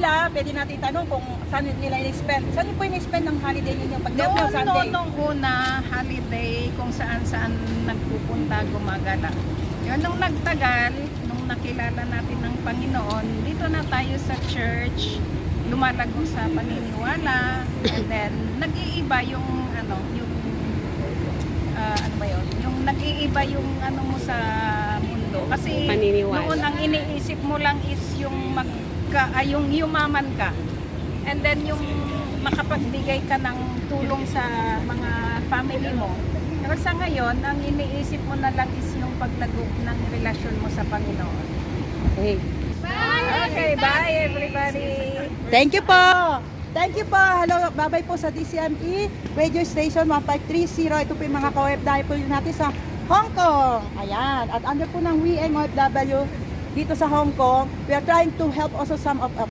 nila, pwede natin itanong kung saan nila in-spend. Saan po in-spend ng holiday ninyo pag Sunday? Nung una, holiday, kung saan-saan nagpupunta, gumagala. Yun, nung nagtagal, nung nakilala natin ng Panginoon, dito na tayo sa church, lumalago sa paniniwala, and then nag-iiba yung ano ba yun? Yung nag-iiba yung ano mo sa mundo. Kasi Paniniwala. noon ang iniisip mo lang is yung yung yumaman ka. And then yung makapagbigay ka ng tulong sa mga family mo. Pero sa ngayon, ang iniisip mo na lang is yung paglago ng relasyon mo sa Panginoon. Okay. Okay, bye everybody! Thank you po! Thank you po! Hello, bye-bye po sa DCME Radio Station 1530. Ito po yung mga ka-OFW natin sa Hong Kong. Ayan. At under po ng WeEng OFW dito sa Hong Kong, we are trying to help also some of